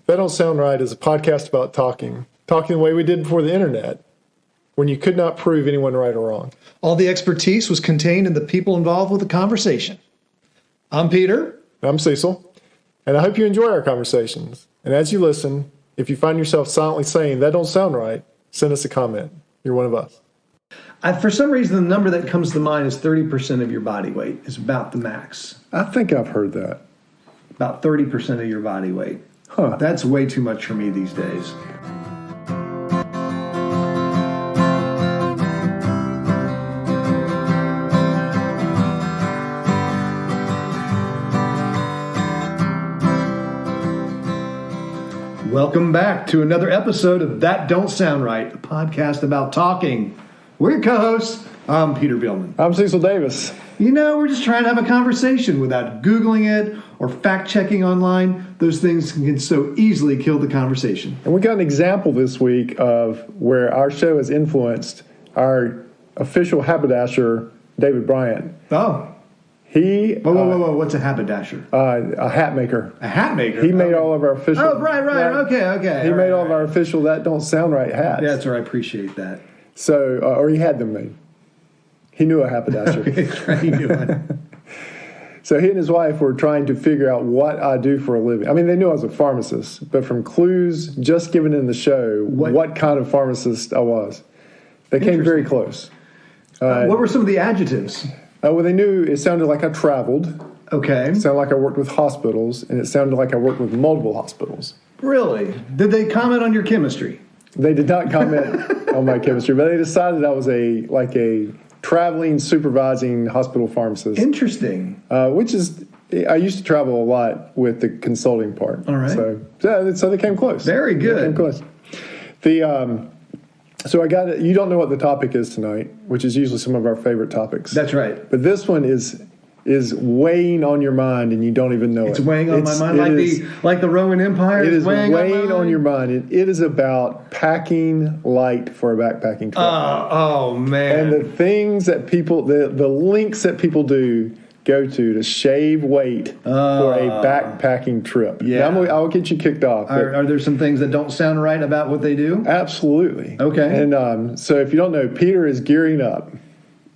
That Don't Sound Right is a podcast about talking the way we did before the internet, when you could not prove anyone right or wrong. All the expertise was contained in the people involved with the conversation. I'm Peter. I'm Cecil, and I hope you enjoy our conversations. And as you listen, if you find yourself silently saying, that don't sound right, send us a comment. You're one of us. For some reason, the number that comes to mind is 30% of your body weight is about the max. I think I've heard that. About 30% of your body weight. Huh. That's way too much for me these days. Welcome back to another episode of That Don't Sound Right, a podcast about talking. We're your co-hosts. I'm Peter Billman. I'm Cecil Davis. You know, we're just trying to have a conversation without Googling it or fact-checking online. Those things can so easily kill the conversation. And we got an example this week of where our show has influenced our official haberdasher, David Bryant. Oh. Whoa. What's a haberdasher? A hat maker. A hat maker? He made all of our official... Oh, right. Okay. He made all of our official That Don't Sound Right hats. Yeah, that's right. I appreciate that. So, or he had them made. He knew a haberdasher. That's right, he knew it. So he and his wife were trying to figure out what I do for a living. I mean, they knew I was a pharmacist, but from clues just given in the show, what kind of pharmacist I was. They came very close. What were some of the adjectives? Well, they knew it sounded like I traveled. Okay. It sounded like I worked with hospitals, and it sounded like I worked with multiple hospitals. Really? Did they comment on your chemistry? They did not comment on my chemistry, but they decided I was a traveling, supervising hospital pharmacist. Interesting. Which is, I used to travel a lot with the consulting part. All right. So they came close. Very good. They came close. So I got it. You don't know what the topic is tonight, which is usually some of our favorite topics. That's right. But this one is weighing on your mind, and you don't even know it's weighing on my mind, like the Roman Empire. It is weighing on your mind. It is about packing light for a backpacking trip. Oh man! And the things that people, the links that people do go to shave weight for a backpacking trip. Yeah, now, I'll get you kicked off. Are there some things that don't sound right about what they do? Absolutely. Okay. And so if you don't know, Peter is gearing up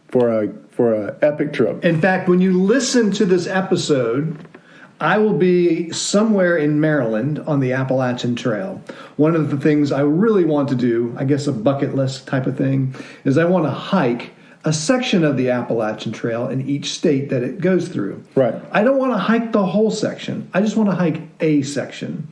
for a epic trip. In fact, when you listen to this episode, I will be somewhere in Maryland on the Appalachian Trail. One of the things I really want to do, I guess a bucket list type of thing, is I want to hike a section of the Appalachian Trail in each state that it goes through. Right. I don't want to hike the whole section. I just want to hike a section.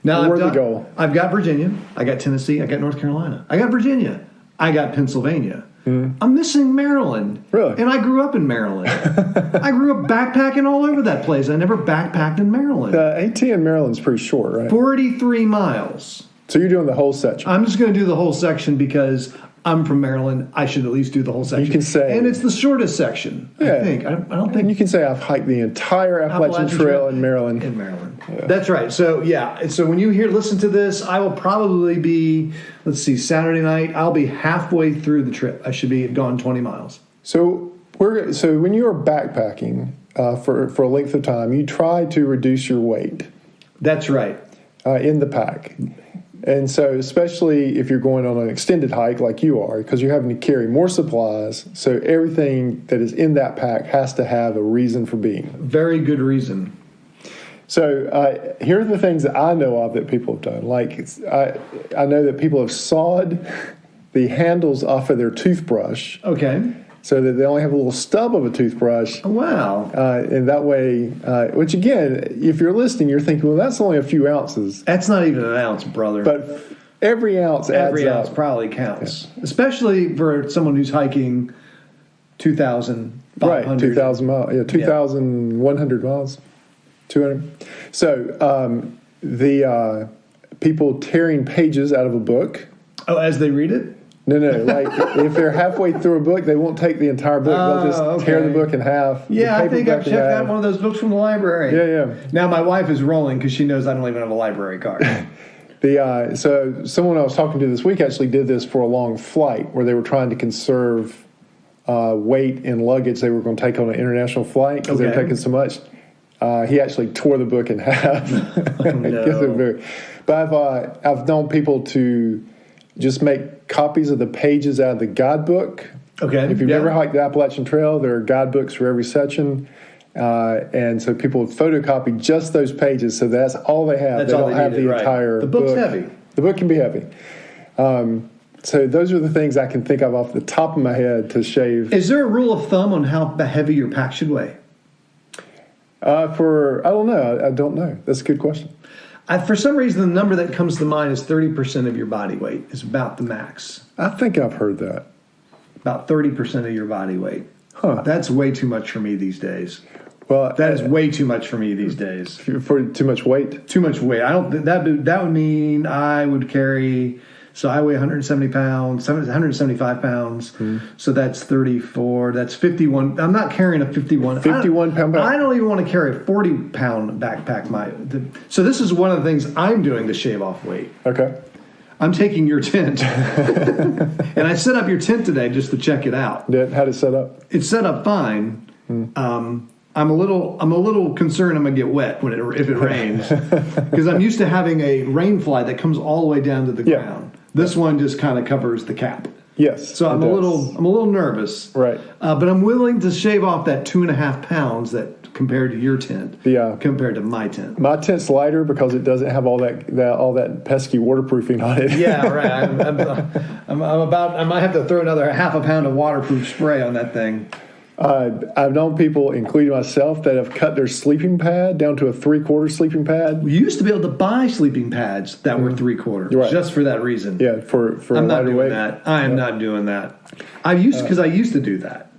Now, where's the goal? I've got Virginia, I got Tennessee, I got North Carolina, I got Virginia, I got Pennsylvania. I'm missing Maryland. Really? And I grew up in Maryland. I grew up backpacking all over that place. I never backpacked in Maryland. AT in Maryland's pretty short, right? 43 miles. So you're doing the whole section. I'm just going to do the whole section because I'm from Maryland. I should at least do the whole section. You can say. And it's the shortest section, I think. I don't think. And you can say I've hiked the entire Appalachian Trail in Maryland. In Maryland. Yeah. That's right. So, yeah. So when you listen to this, I will probably be, Saturday night. I'll be halfway through the trip. I should be gone 20 miles. So when you are backpacking for a length of time, you try to reduce your weight. That's right. In the pack. And so especially if you're going on an extended hike like you are, because you're having to carry more supplies, so everything that is in that pack has to have a reason for being. Very good reason. So here are the things that I know of that people have done. Like I know that people have sawed the handles off of their toothbrush. Okay. So that they only have a little stub of a toothbrush. Wow. And that way, which again, if you're listening, you're thinking, well, that's only a few ounces. That's not even an ounce, brother. But every ounce adds up. Every ounce probably counts. Yeah. Especially for someone who's hiking 2,500. Right, 2,000 miles. Yeah, 2,100 miles. 200. So the people tearing pages out of a book. Oh, as they read it? No. Like if they're halfway through a book, they won't take the entire book. They'll just tear the book in half. Yeah, I think I've checked out one of those books from the library. Yeah. Now my wife is rolling because she knows I don't even have a library card. So someone I was talking to this week actually did this for a long flight where they were trying to conserve weight in luggage they were going to take on an international flight because they were taking so much. He actually tore the book in half. Oh, no. But I've known people to just make copies of the pages out of the guidebook. Okay. If you've ever hiked the Appalachian Trail, there are guidebooks for every section. And so people photocopy just those pages, so that's all they have. That's they all don't they have needed, the right. entire The book's book. heavy. The book can be heavy. So those are the things I can think of off the top of my head to shave. Is there a rule of thumb on how heavy your pack should weigh? I don't know. I don't know. That's a good question. For some reason, the number that comes to mind is 30% of your body weight is about the max. I think I've heard that. About 30% of your body weight. Huh. That's way too much for me these days. Well, That is way too much for me these days. for too much weight. Too much weight. I don't. That would mean I would carry. So I weigh 170 pounds, 175 pounds. So that's 34. That's 51. I'm not carrying a 51. 51 pound backpack. I don't even want to carry a 40 pound backpack. So this is one of the things I'm doing to shave off weight. Okay. I'm taking your tent, and I set up your tent today just to check it out. How'd it set up? It's set up fine. I'm a little concerned I'm gonna get wet if it rains because I'm used to having a rain fly that comes all the way down to the ground. This one just kind of covers the cap. Yes. So I'm a little nervous. Right. But I'm willing to shave off that 2.5 pounds that compared to your tent. Yeah. Compared to my tent. My tent's lighter because it doesn't have all that pesky waterproofing on it. Yeah, right. I might have to throw another half a pound of waterproof spray on that thing. I've known people, including myself, that have cut their sleeping pad down to a 3/4 sleeping pad. We used to be able to buy sleeping pads that were 3/4, Right. just for that reason. Yeah, for I'm not lighter doing weight. that. I am not doing that. I used to do that.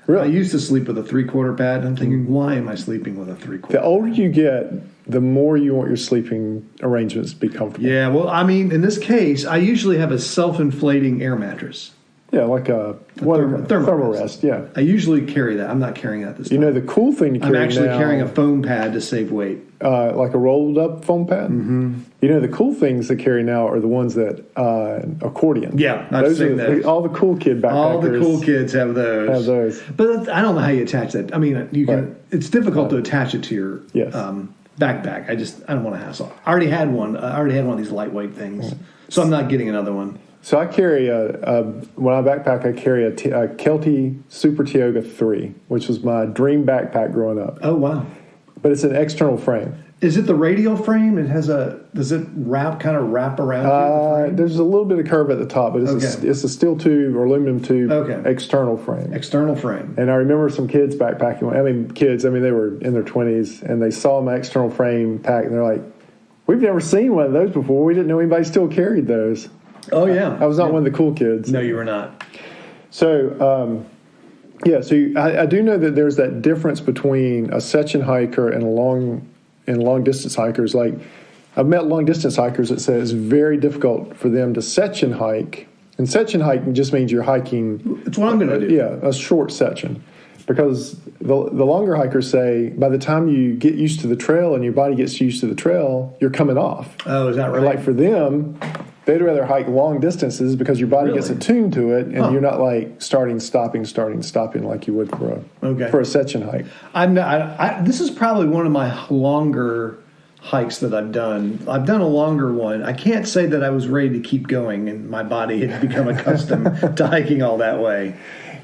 Really? I used to sleep with a 3/4 pad. I'm thinking, why am I sleeping with a 3/4? The older you get, the more you want your sleeping arrangements to be comfortable. Yeah, well, I mean, in this case, I usually have a self-inflating air mattress. Yeah, like a thermal rest. Yeah. I usually carry that. I'm not carrying that this time. You know, the cool thing to carry I'm actually now, carrying a foam pad to save weight. like a rolled up foam pad. Mm-hmm. You know, the cool things to carry now are the ones that accordion. Yeah, I've seen those. All the cool kid backpackers. All the cool kids have those. But I don't know how you attach that. I mean, you can. Right. It's difficult to attach it to your backpack. I don't want to hassle. I already had one. I already had one of these lightweight things, so I'm not getting another one. So I carry when I backpack, I carry a Kelty Super Tioga 3, which was my dream backpack growing up. Oh, wow. But it's an external frame. Is it the radial frame? Does it wrap around you? There's a little bit of curve at the top, but it's a steel tube or aluminum tube external frame. External frame. And I remember some kids backpacking. They were in their 20s, and they saw my external frame pack, and they're like, we've never seen one of those before. We didn't know anybody still carried those. Oh, yeah. I was not one of the cool kids. No, you were not. So, I do know that there's that difference between a section hiker and long distance hikers. Like, I've met long distance hikers that say it's very difficult for them to section hike. And section hiking just means you're hiking. It's what I'm going to do. Yeah, a short section. Because the longer hikers say by the time you get used to the trail and your body gets used to the trail, you're coming off. Oh, is that right? And like for them, they'd rather hike long distances because your body gets attuned to it, and you're not like starting, stopping like you would for a section hike. This is probably one of my longer hikes that I've done. I've done a longer one. I can't say that I was ready to keep going, and my body had become accustomed to hiking all that way.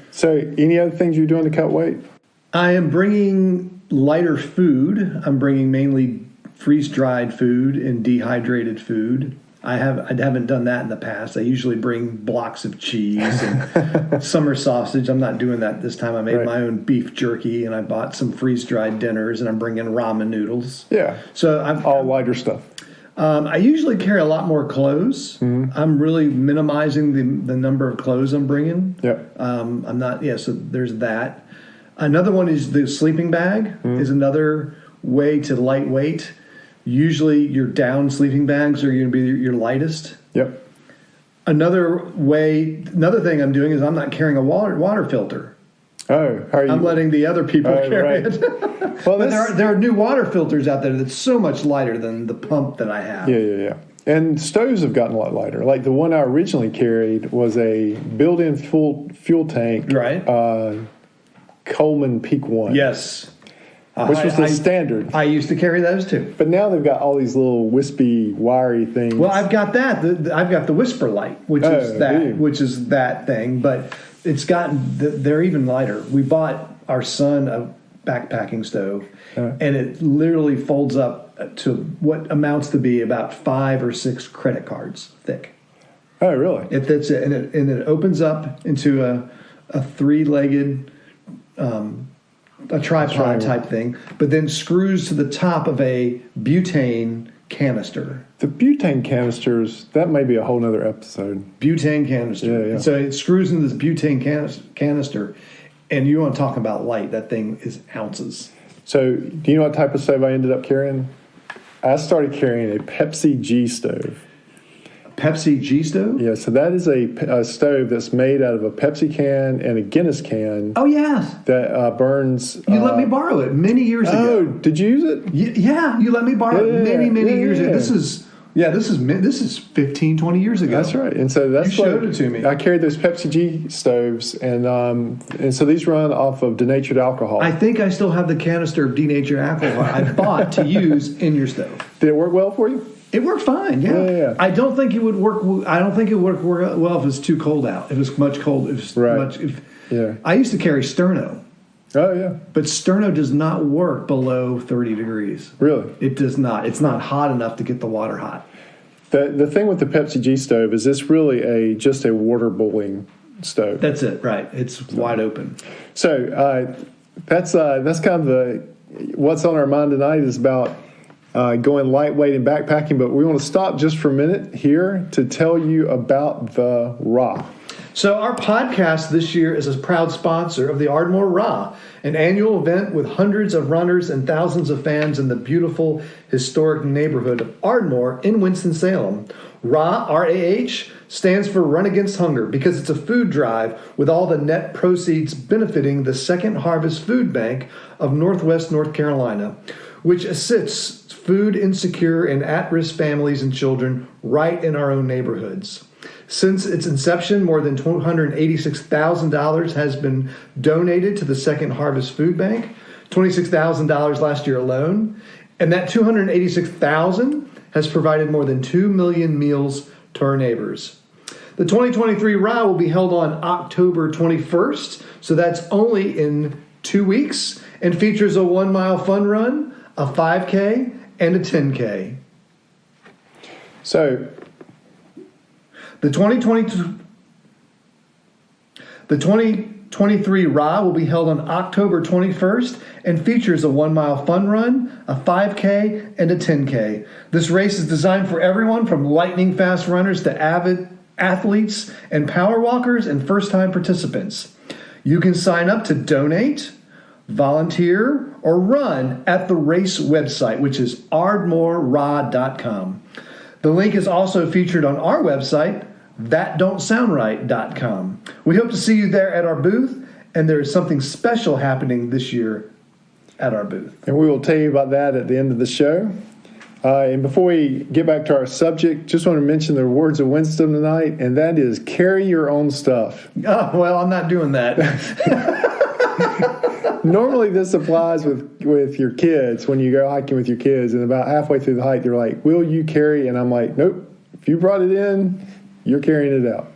So, any other things you're doing to cut weight? I am bringing lighter food. I'm bringing mainly freeze-dried food and dehydrated food. I haven't done that in the past. I usually bring blocks of cheese and summer sausage. I'm not doing that this time. I made my own beef jerky, and I bought some freeze-dried dinners, and I'm bringing ramen noodles. Yeah. So I'm all lighter stuff. I usually carry a lot more clothes. Mm-hmm. I'm really minimizing the number of clothes I'm bringing. Yeah. I'm not. Yeah. So there's that. Another one is the sleeping bag. Is another way to lightweight. Usually your down sleeping bags are going to be your lightest. Yep. Another thing I'm doing is I'm not carrying a water filter. Oh, how are you? I'm letting the other people carry it. Well, but there are new water filters out there that's so much lighter than the pump that I have. Yeah. And stoves have gotten a lot lighter. Like the one I originally carried was a built-in full fuel tank. Right. Coleman Peak 1. Yes. which was the standard. I used to carry those too. But now they've got all these little wispy, wiry things. Well, I've got that. I've got the Whisper Light, which is that thing. But it's gotten. They're even lighter. We bought our son a backpacking stove, and it literally folds up to what amounts to be about 5 or 6 credit cards thick. Oh, really? That's it, and it opens up into a 3-legged. A tripod type thing, but then screws to the top of a butane canister. The butane canisters, that may be a whole nother episode. Butane canister. Yeah. So it screws into this butane canister, and you want to talk about light. That thing is ounces. So do you know what type of stove I ended up carrying? I started carrying a Pepsi G stove. Pepsi G stove? Yeah, so that is a stove that's made out of a Pepsi can and a Guinness can. Oh, yeah. That burns. You let me borrow it many years ago. Oh, did you use it? Yeah, you let me borrow it many years ago. This is 15, 20 years ago. That's right. And so that's you showed it to me. I carried those Pepsi G stoves, and so these run off of denatured alcohol. I think I still have the canister of denatured alcohol I bought to use in your stove. Did it work well for you? It worked fine, yeah. I don't think it would work. I don't think it would work well if it's too cold out. If it was much cold, I used to carry Sterno. Oh yeah, but Sterno does not work below 30 degrees. Really, it does not. It's not hot enough to get the water hot. The thing with the Pepsi G stove is it's really just a water boiling stove. That's it, right? It's wide open. So that's kind of what's on our mind tonight is about. Going lightweight and backpacking, but we want to stop just for a minute here to tell you about the RA. So our podcast this year is a proud sponsor of the Ardmore RA, an annual event with hundreds of runners and thousands of fans in the beautiful historic neighborhood of Ardmore in Winston-Salem. RA, R-A-H, stands for Run Against Hunger because it's a food drive with all the net proceeds benefiting the Second Harvest Food Bank of Northwest North Carolina, which assists food insecure and at-risk families and children right in our own neighborhoods. Since its inception, more than $286,000 has been donated to the Second Harvest Food Bank, $26,000 last year alone, and that $286,000 has provided more than 2 million meals to our neighbors. The 2023 RA will be held on October 21st, so that's only in 2 weeks, and features a 1-mile fun run, a 5K, and a 10K. So, the 2023 RA will be held on October 21st and features a 1-mile fun run, a 5K, and a 10K. This race is designed for everyone from lightning fast runners to avid athletes and power walkers and first-time participants. You can sign up to donate, volunteer, or run at the race website, which is ardmoreraw.com. The link is also featured on our website, thatdon'tsoundright.com. We hope to see you there at our booth, and there is something special happening this year at our booth. And we will tell you about that at the end of the show. And before we get back to our subject, just want to mention the words of wisdom tonight, and that is carry your own stuff. Oh, well, I'm not doing that. Normally this applies with your kids when you go hiking with your kids, and about halfway through the hike, they're like, will you carry? And I'm like, nope. If you brought it in, you're carrying it out.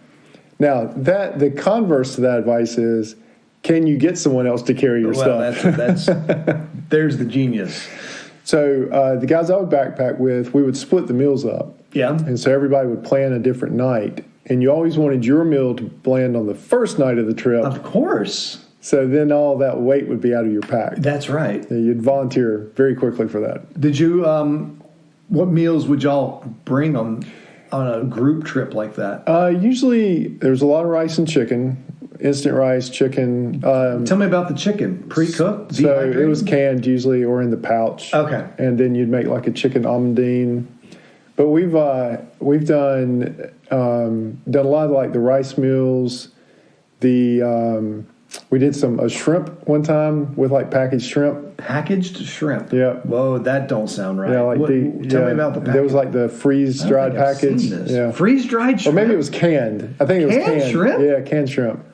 Now, the converse to that advice is, can you get someone else to carry your stuff? That's there's the genius. So the guys I would backpack with, we would split the meals up. Yeah. And so everybody would plan a different night. And you always wanted your meal to land on the first night of the trip. Of course. So then all that weight would be out of your pack. That's right. You'd volunteer very quickly for that. Did you, what meals would y'all bring on a group trip like that? Usually there's a lot of rice and chicken, instant rice, chicken. Tell me about the chicken. Pre-cooked? So it was canned usually or in the pouch. Okay. And then you'd make like a chicken almondine. But we've done a lot of like the rice meals. We did a shrimp one time with like packaged shrimp. Packaged shrimp? Yeah. Whoa, that don't sound right. Yeah, tell me about the package. There was like the freeze-dried package. Yeah. Freeze-dried shrimp? Or maybe it was canned. I think it was canned. Shrimp? Yeah, canned shrimp.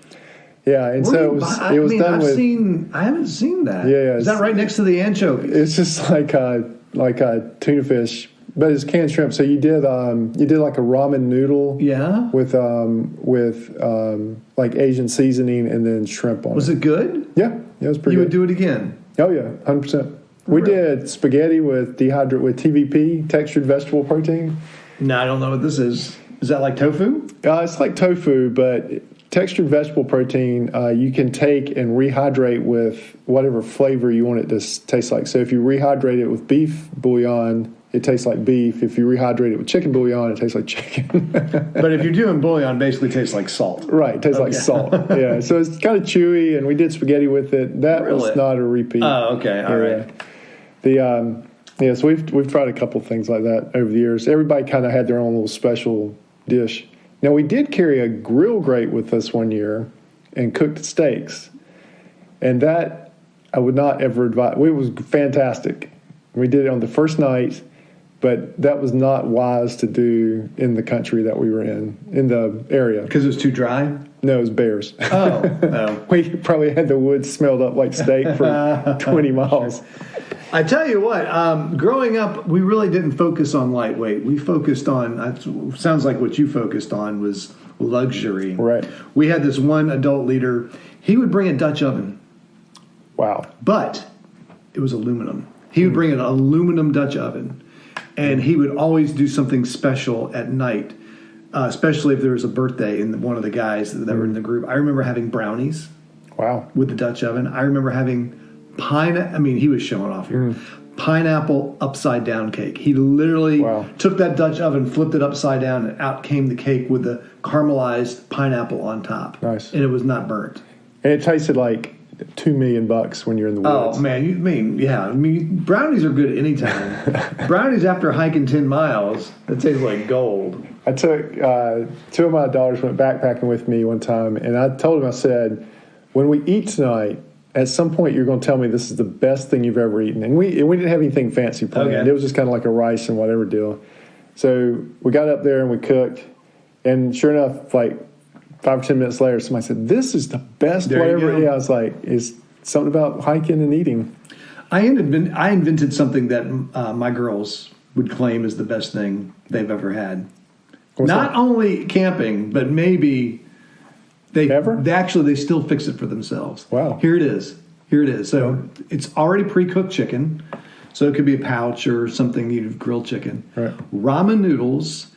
Yeah, and so it was done with. I haven't seen that. Yeah, is that right next to the anchovies? It's just like a tuna fish, but it's canned shrimp. So you did like a ramen noodle. Yeah. With like Asian seasoning and then shrimp on it. Was it good? Yeah, it was pretty. You good. would do it again? Oh yeah, 100%. We did spaghetti with TVP, textured vegetable protein. No, I don't know what this is. Is that like tofu? It's like tofu, but textured vegetable protein you can take and rehydrate with whatever flavor you want it to taste like. So if you rehydrate it with beef bouillon, it tastes like beef. If you rehydrate it with chicken bouillon, it tastes like chicken. But if you're doing bouillon, basically tastes like salt. Right, it tastes like salt. Yeah, so it's kind of chewy, and we did spaghetti with it. That was not a repeat. Oh, okay, all right. So we've tried a couple things like that over the years. Everybody kind of had their own little special dish. Now, we did carry a grill grate with us one year and cooked steaks, and that I would not ever advise. It was fantastic. We did it on the first night, but that was not wise to do in the country that we were in the area. Because it was too dry? No, it was bears. Oh. We probably had the wood smelled up like steak for 20 miles. I tell you what, growing up, we really didn't focus on lightweight. We focused on, sounds like what you focused on was luxury. Right. We had this one adult leader. He would bring a Dutch oven. Wow. But it was aluminum. He would bring an aluminum Dutch oven. And he would always do something special at night, especially if there was a birthday in one of the guys that were in the group. I remember having brownies. Wow. With the Dutch oven. I remember having he was showing off here. Pineapple upside down cake. He literally took that Dutch oven, flipped it upside down, and out came the cake with the caramelized pineapple on top. Nice. And it was not burnt. And it tasted like $2 million when you're in the woods. Oh man, brownies are good anytime. Brownies after hiking 10 miles, that tastes like gold. I took two of my daughters went backpacking with me one time, and I told them, I said, when we eat tonight, at some point you're going to tell me this is the best thing you've ever eaten. And we didn't have anything fancy planned. Okay. It was just kind of like a rice and whatever deal. So we got up there and we cooked, and sure enough, like 5 or 10 minutes later, somebody said, "This is the best whatever." Yeah, I was like, "It's something about hiking and eating." I invented something that my girls would claim is the best thing they've ever had. Not only camping, but maybe they still fix it for themselves. Wow. Here it is. So it's already pre-cooked chicken. So it could be a pouch or something, grilled chicken. Right. Ramen noodles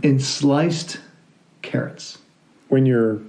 and sliced carrots. When you're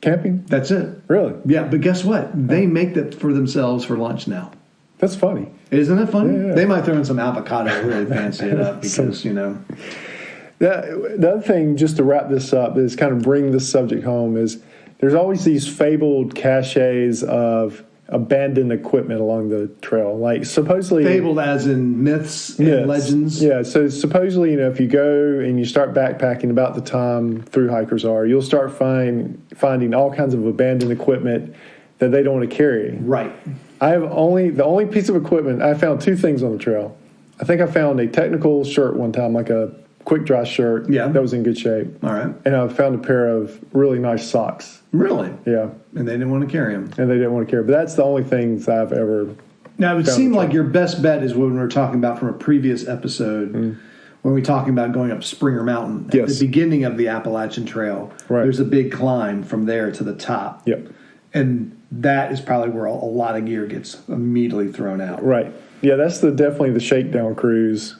camping? That's it. Really? Yeah, but guess what? They make that for themselves for lunch now. That's funny. Isn't it funny? Yeah. They might throw in some avocado, really fancy it up because, The other thing, just to wrap this up, is kind of bring this subject home, is there's always these fabled caches of abandoned equipment along the trail. Like supposedly... Fabled as in myths and legends? Yeah, so supposedly, if you go and you start backpacking about the time thru hikers are, you'll start finding all kinds of abandoned equipment that they don't want to carry. Right. The only piece of equipment, I found 2 things on the trail. I think I found a technical shirt one time, like a quick dry shirt that was in good shape. All right. And I found a pair of really nice socks. Really? Yeah. And they didn't want to carry them. And they didn't want to carry. But that's the only things I've ever... Now, it would seem like your best bet is when we were talking about from a previous episode, when we were talking about going up Springer Mountain. At the beginning of the Appalachian Trail, there's a big climb from there to the top. Yep. And that is probably where a lot of gear gets immediately thrown out. Right. Yeah, that's definitely the shakedown cruise.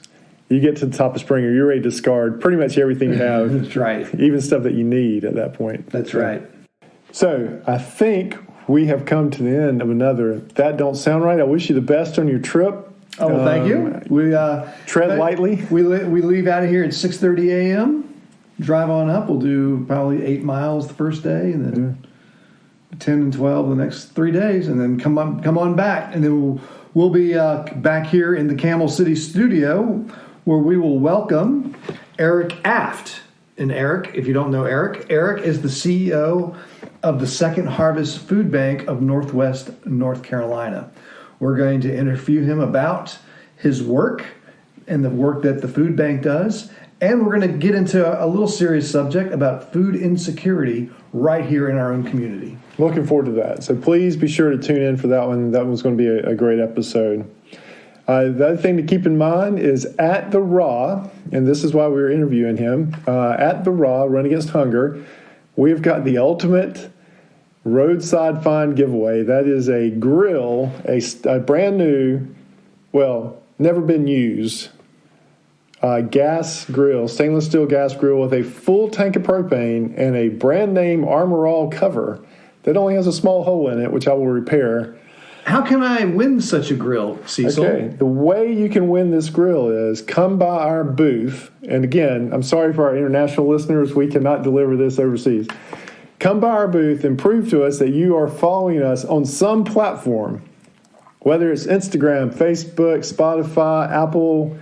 You get to the top of Springer, you're ready to discard pretty much everything you have. That's right. Even stuff that you need at that point. That's right. So I think we have come to the end of another That Don't Sound Right. I wish you the best on your trip. Oh, well, thank you. We tread lightly. We leave out of here at 6:30 a.m. Drive on up. We'll do probably 8 miles the first day, and then 10 and 12 the next 3 days, and then come on back, and then we'll be back here in the Camel City studio, where we will welcome Eric Aft. And Eric, if you don't know Eric is the CEO of the Second Harvest Food Bank of Northwest North Carolina. We're going to interview him about his work and the work that the food bank does, And we're going to get into a little serious subject about food insecurity right here in our own community. Looking forward to that. So please be sure to tune in for that one. That one's going to be a great episode. The other thing to keep in mind is at the Raw, and this is why we were interviewing him, at the Raw, Run Against Hunger, we've got the ultimate roadside find giveaway. That is a grill, a brand new, well, never been used, gas grill, stainless steel gas grill with a full tank of propane and a brand name Armor All cover that only has a small hole in it, which I will repair. How can I win such a grill, Cecil? Okay, the way you can win this grill is come by our booth. And again, I'm sorry for our international listeners, we cannot deliver this overseas. Come by our booth and prove to us that you are following us on some platform, whether it's Instagram, Facebook, Spotify, Apple,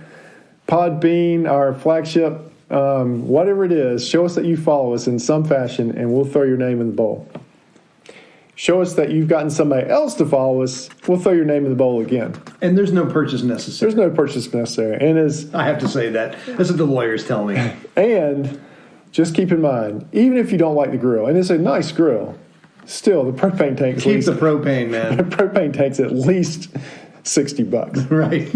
Podbean, our flagship, whatever it is. Show us that you follow us in some fashion, and we'll throw your name in the bowl. Show us that you've gotten somebody else to follow us, we'll throw your name in the bowl again. And there's no purchase necessary. There's no purchase necessary. And I have to say that. That's what the lawyers tell me. And just keep in mind, even if you don't like the grill, and it's a nice grill, still the propane tank. Keep the propane, man. The propane tank's at least $60. Right.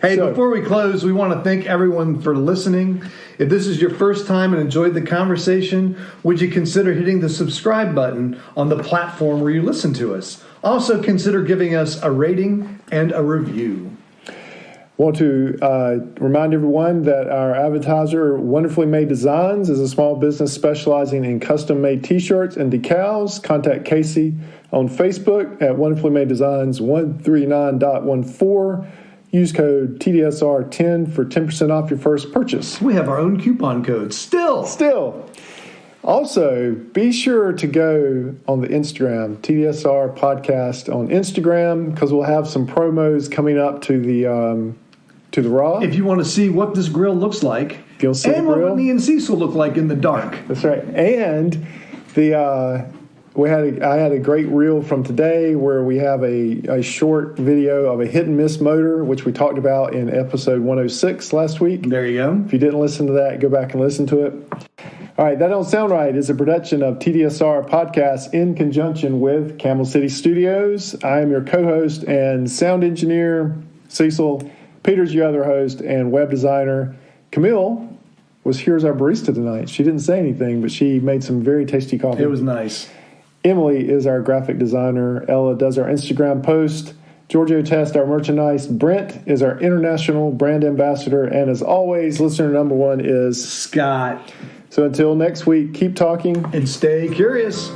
Hey, before we close, we want to thank everyone for listening. If this is your first time and enjoyed the conversation, would you consider hitting the subscribe button on the platform where you listen to us? Also, consider giving us a rating and a review. Want to remind everyone that our advertiser, Wonderfully Made Designs, is a small business specializing in custom-made T-shirts and decals. Contact Casey on Facebook at Wonderfully Made Designs 139.14. Use code TDSR10 for 10% off your first purchase. We have our own coupon code. Still. Also, be sure to go on the Instagram, TDSR Podcast on Instagram, because we'll have some promos coming up to the Raw. If you want to see what this grill looks like, you'll see and what me and Cecil look like in the dark. That's right. And I had a great reel from today where we have a short video of a hit and miss motor, which we talked about in episode 106 last week. There you go. If you didn't listen to that, go back and listen to it. All right, That Don't Sound Right is a production of TDSR Podcast in conjunction with Camel City Studios. I am your co-host and sound engineer, Cecil. Peter's your other host and web designer. Camille was here as our barista tonight. She didn't say anything, but she made some very tasty coffee. It was nice. Emily is our graphic designer. Ella does our Instagram post. Giorgio tests our merchandise. Brent is our international brand ambassador. And as always, listener number one is Scott. So until next week, keep talking and stay curious.